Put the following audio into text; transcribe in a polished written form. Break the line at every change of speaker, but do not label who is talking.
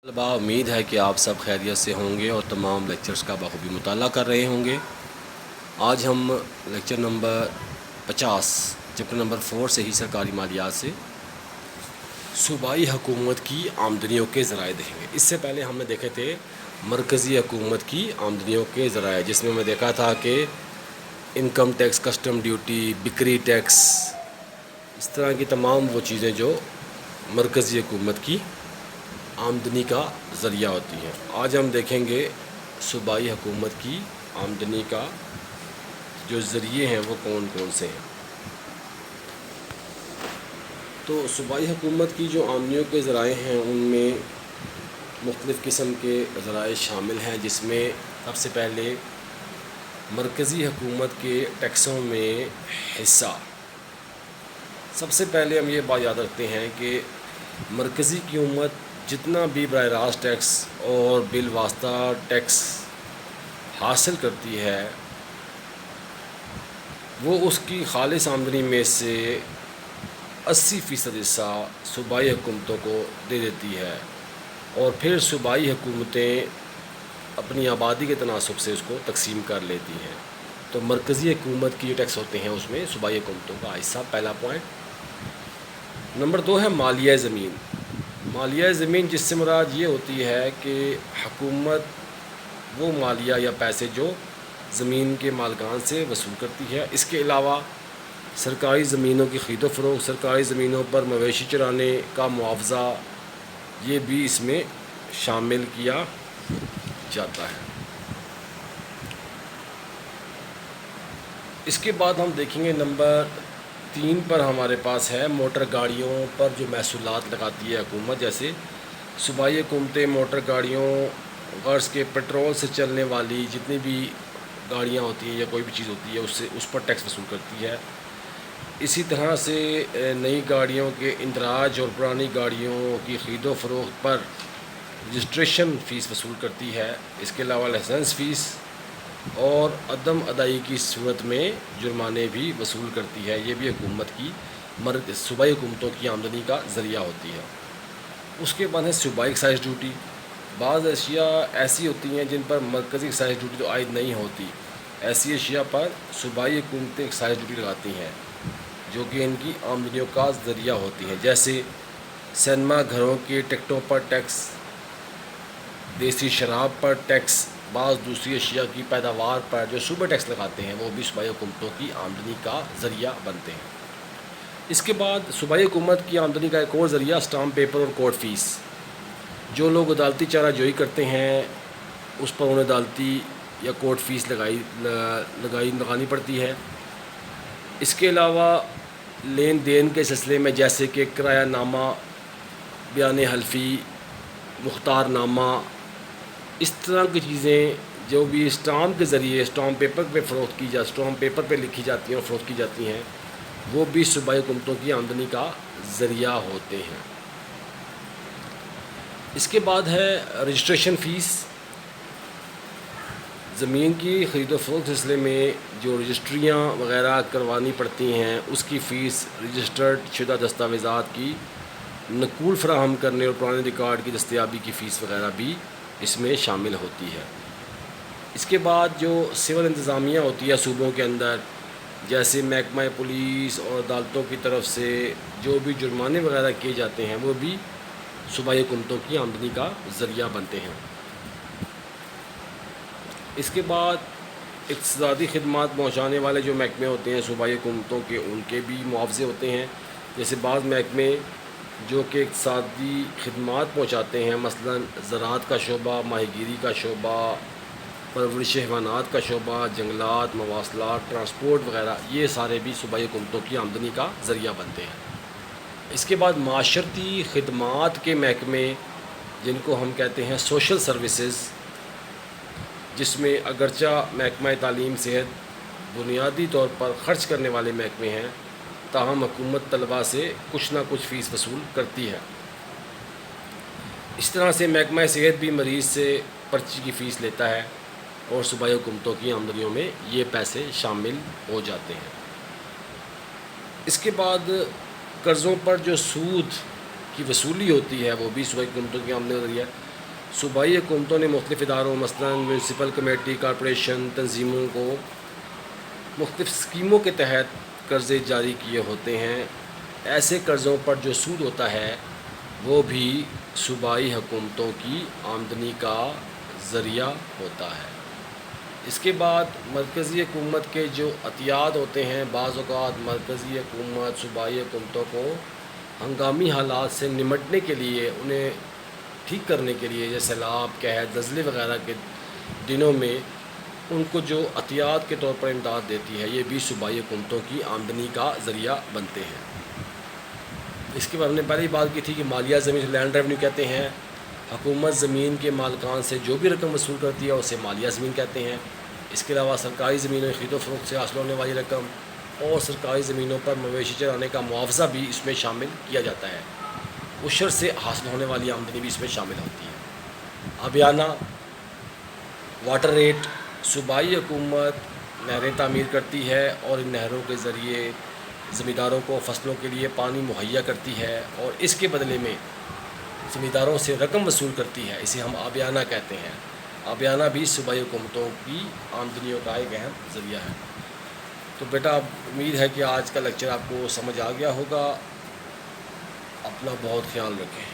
طلبا، امید ہے کہ آپ سب خیریت سے ہوں گے اور تمام لیکچرز کا بخوبی مطالعہ کر رہے ہوں گے۔ آج ہم لیکچر نمبر 50 چیپٹر نمبر 4 سے ہی سرکاری مالیات سے صوبائی حکومت کی آمدنیوں کے ذرائع دیکھیں گے۔ اس سے پہلے ہم نے دیکھے تھے مرکزی حکومت کی آمدنیوں کے ذرائع، جس میں دیکھا تھا کہ انکم ٹیکس، کسٹم ڈیوٹی، بکری ٹیکس، اس طرح کی تمام وہ چیزیں جو مرکزی حکومت کی آمدنی کا ذریعہ ہوتی ہیں۔ آج ہم دیکھیں گے صوبائی حکومت کی آمدنی کا جو ذریعے ہیں وہ کون کون سے ہیں۔ تو صوبائی حکومت کی جو آمدنیوں کے ذرائع ہیں ان میں مختلف قسم کے ذرائع شامل ہیں، جس میں سب سے پہلے مرکزی حکومت کے ٹیکسوں میں حصہ۔ سب سے پہلے ہم یہ بات یاد رکھتے ہیں کہ مرکزی حکومت جتنا بھی براہ راست ٹیکس اور بالواسطہ ٹیکس حاصل کرتی ہے وہ اس کی خالص آمدنی میں سے 80% حصہ صوبائی حکومتوں کو دے دیتی ہے، اور پھر صوبائی حکومتیں اپنی آبادی کے تناسب سے اس کو تقسیم کر لیتی ہیں۔ تو مرکزی حکومت کی جو ٹیکس ہوتے ہیں اس میں صوبائی حکومتوں کا حصہ، پہلا پوائنٹ۔ نمبر 2 ہے مالیہ زمین۔ مالیہ زمین جس سے مراد یہ ہوتی ہے کہ حکومت وہ مالیہ یا پیسے جو زمین کے مالکان سے وصول کرتی ہے۔ اس کے علاوہ سرکاری زمینوں کی خرید و فروخت، سرکاری زمینوں پر مویشی چرانے کا معاوضہ، یہ بھی اس میں شامل کیا جاتا ہے۔ اس کے بعد ہم دیکھیں گے نمبر 3 پر ہمارے پاس ہے موٹر گاڑیوں پر جو محصولات لگاتی ہے حکومت، جیسے صوبائی حکومتیں موٹر گاڑیوں، غرض کے پیٹرول سے چلنے والی جتنی بھی گاڑیاں ہوتی ہیں یا کوئی بھی چیز ہوتی ہے اس پر ٹیکس وصول کرتی ہے۔ اسی طرح سے نئی گاڑیوں کے اندراج اور پرانی گاڑیوں کی خرید و فروخت پر رجسٹریشن فیس وصول کرتی ہے۔ اس کے علاوہ لائسنس فیس اور عدم ادائیگی کی صورت میں جرمانے بھی وصول کرتی ہے۔ یہ بھی حکومت کی صوبائی حکومتوں کی آمدنی کا ذریعہ ہوتی ہے۔ اس کے بعد ہے صوبائی ایکسائز ڈیوٹی۔ بعض اشیاء ایسی ہوتی ہیں جن پر مرکزی ایکسائز ڈیوٹی تو عائد نہیں ہوتی، ایسی اشیاء پر صوبائی حکومتیں ایکسائز ڈیوٹی لگاتی ہیں جو کہ ان کی آمدنیوں کا ذریعہ ہوتی ہیں، جیسے سینما گھروں کے ٹکٹوں پر ٹیکس، دیسی شراب پر ٹیکس، بعض دوسری اشیاء کی پیداوار پر جو صوبے ٹیکس لگاتے ہیں وہ بھی صوبائی حکومتوں کی آمدنی کا ذریعہ بنتے ہیں۔ اس کے بعد صوبائی حکومت کی آمدنی کا ایک اور ذریعہ اسٹامپ پیپر اور کورٹ فیس۔ جو لوگ عدالتی چارہ جوئی کرتے ہیں اس پر انہیں عدالتی یا کورٹ فیس لگانی پڑتی ہے۔ اس کے علاوہ لین دین کے سلسلے میں جیسے کہ کرایہ نامہ، بیان حلفی، مختار نامہ، اس طرح کی چیزیں جو بھی اسٹامپ کے ذریعے اسٹامپ پیپر پہ لکھی جاتی ہیں اور فروخت کی جاتی ہیں وہ بھی صوبائی حکومتوں کی آمدنی کا ذریعہ ہوتے ہیں۔ اس کے بعد ہے رجسٹریشن فیس۔ زمین کی خرید و فروخت کے سلسلے میں جو رجسٹریاں وغیرہ کروانی پڑتی ہیں اس کی فیس، رجسٹرڈ شدہ دستاویزات کی نقول فراہم کرنے اور پرانے ریکارڈ کی دستیابی کی فیس وغیرہ بھی اس میں شامل ہوتی ہے۔ اس کے بعد جو سول انتظامیہ ہوتی ہے صوبوں کے اندر، جیسے محکمہ پولیس اور عدالتوں کی طرف سے جو بھی جرمانے وغیرہ کیے جاتے ہیں وہ بھی صوبائی حکومتوں کی آمدنی کا ذریعہ بنتے ہیں۔ اس کے بعد اقتصادی خدمات پہنچانے والے جو محکمے ہوتے ہیں صوبائی حکومتوں کے، ان کے بھی معاوضے ہوتے ہیں، جیسے بعض محکمے جو کہ اقتصادی خدمات پہنچاتے ہیں، مثلا زراعت کا شعبہ، ماہی گیری کا شعبہ، پرورش حیوانات کا شعبہ، جنگلات، مواصلات، ٹرانسپورٹ وغیرہ، یہ سارے بھی صوبائی حکومتوں کی آمدنی کا ذریعہ بنتے ہیں۔ اس کے بعد معاشرتی خدمات کے محکمے جن کو ہم کہتے ہیں سوشل سروسز، جس میں اگرچہ محکمہ تعلیم صحت بنیادی طور پر خرچ کرنے والے محکمے ہیں، تاہم حکومت طلباء سے کچھ نہ کچھ فیس وصول کرتی ہے۔ اس طرح سے محکمہ صحت بھی مریض سے پرچی کی فیس لیتا ہے اور صوبائی حکومتوں کی آمدنیوں میں یہ پیسے شامل ہو جاتے ہیں۔ اس کے بعد قرضوں پر جو سود کی وصولی ہوتی ہے وہ بھی صوبائی حکومتوں کی آمدنی کا ذریعہ ہے۔ صوبائی حکومتوں نے مختلف اداروں مثلاً میونسپل کمیٹی کارپوریشن تنظیموں کو مختلف اسکیموں کے تحت قرضے جاری کیے ہوتے ہیں. ایسے قرضوں پر جو سود ہوتا ہے وہ بھی صوبائی حکومتوں کی آمدنی کا ذریعہ ہوتا ہے. اس کے بعد مرکزی حکومت کے جو عطیات ہوتے ہیں، بعض اوقات مرکزی حکومت صوبائی حکومتوں کو ہنگامی حالات سے نمٹنے کے لیے، انہیں ٹھیک کرنے کے لیے، جیسے سیلاب، قحط، زلزلے وغیرہ کے دنوں میں ان کو جو عطیات کے طور پر امداد دیتی ہے، یہ بھی صوبائی حکومتوں کی آمدنی کا ذریعہ بنتے ہیں. اس کے بعد ہم نے پہلے ہی بات کی تھی کہ مالیہ زمین لینڈ ریونیو کہتے ہیں. حکومت زمین کے مالکان سے جو بھی رقم وصول کرتی ہے اسے مالیہ زمین کہتے ہیں. اس کے علاوہ سرکاری زمینوں کی خرید و فروخت سے حاصل ہونے والی رقم اور سرکاری زمینوں پر مویشی چرانے کا معاوضہ بھی اس میں شامل کیا جاتا ہے. عشر سے حاصل ہونے والی آمدنی بھی اس میں شامل ہوتی ہے. آبیانہ واٹر ریٹ، صوبائی حکومت نہریں تعمیر کرتی ہے اور ان نہروں کے ذریعے زمینداروں کو فصلوں کے لیے پانی مہیا کرتی ہے اور اس کے بدلے میں زمینداروں سے رقم وصول کرتی ہے. اسے ہم آبیانہ کہتے ہیں. آبیانہ بھی صوبائی حکومتوں کی آمدنیوں کا ایک اہم ذریعہ ہے. تو بیٹا امید ہے کہ آج کا لیکچر آپ کو سمجھ آ گیا ہوگا. اپنا بہت خیال رکھیں.